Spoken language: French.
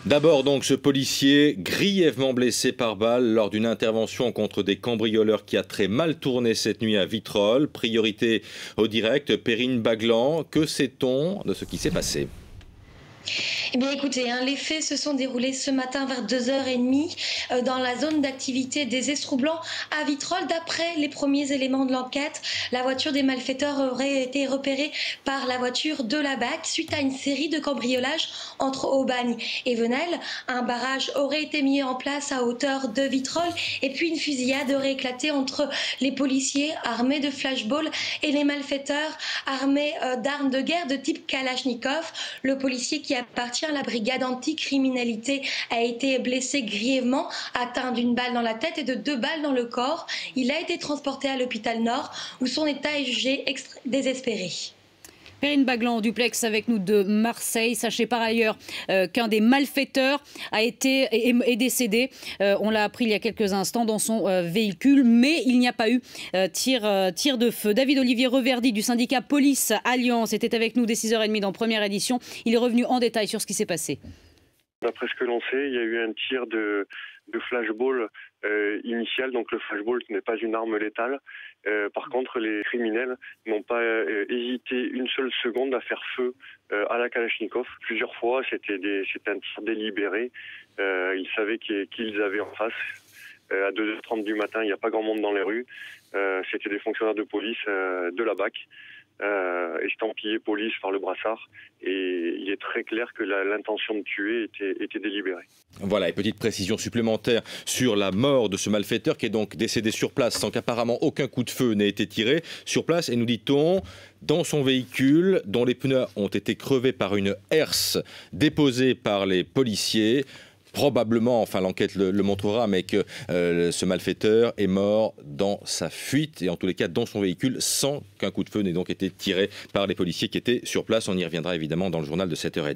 D'abord donc ce policier grièvement blessé par balle lors d'une intervention contre des cambrioleurs qui a très mal tourné cette nuit à Vitrolles. Priorité au direct, Perrine Baglan, que sait-on de ce qui s'est passé ? Eh bien écoutez, les faits se sont déroulés ce matin vers 2h30 dans la zone d'activité des Estroux-Blancs à Vitrolles. D'après les premiers éléments de l'enquête, la voiture des malfaiteurs aurait été repérée par la voiture de la BAC suite à une série de cambriolages entre Aubagne et Venelle. Un barrage aurait été mis en place à hauteur de Vitrolles et puis une fusillade aurait éclaté entre les policiers armés de flashballs et les malfaiteurs armés d'armes de guerre de type Kalachnikov. Le policier qui appartient à la brigade anticriminalité a été blessé grièvement, atteint d'une balle dans la tête et de 2 balles dans le corps. Il a été transporté à l'hôpital Nord où son état est jugé désespéré. Perrine Baglan en duplex avec nous de Marseille. Sachez par ailleurs qu'un des malfaiteurs est décédé. On l'a appris il y a quelques instants dans son véhicule, mais il n'y a pas eu tir de feu. David-Olivier Reverdy du syndicat Police Alliance était avec nous dès 6h30 dans Première Édition. Il est revenu en détail sur ce qui s'est passé. D'après ce que l'on sait, il y a eu un tir de flashball initial, donc le flashball n'est pas une arme létale. Par contre, les criminels n'ont pas hésité une seule seconde à faire feu à la Kalachnikov. Plusieurs fois, c'était un tir délibéré. Ils savaient qu'ils avaient en face. À 2h30 du matin, il n'y a pas grand monde dans les rues. C'était des fonctionnaires de police de la BAC. Estampillé police par le brassard, et il est très clair que l'intention de tuer était délibérée. Voilà, et petite précision supplémentaire sur la mort de ce malfaiteur qui est donc décédé sur place sans qu'apparemment aucun coup de feu n'ait été tiré sur place, et nous dit-on dans son véhicule dont les pneus ont été crevés par une herse déposée par les policiers. Probablement, enfin l'enquête le montrera, mais que ce malfaiteur est mort dans sa fuite et en tous les cas dans son véhicule sans qu'un coup de feu n'ait donc été tiré par les policiers qui étaient sur place. On y reviendra évidemment dans le journal de 7h30.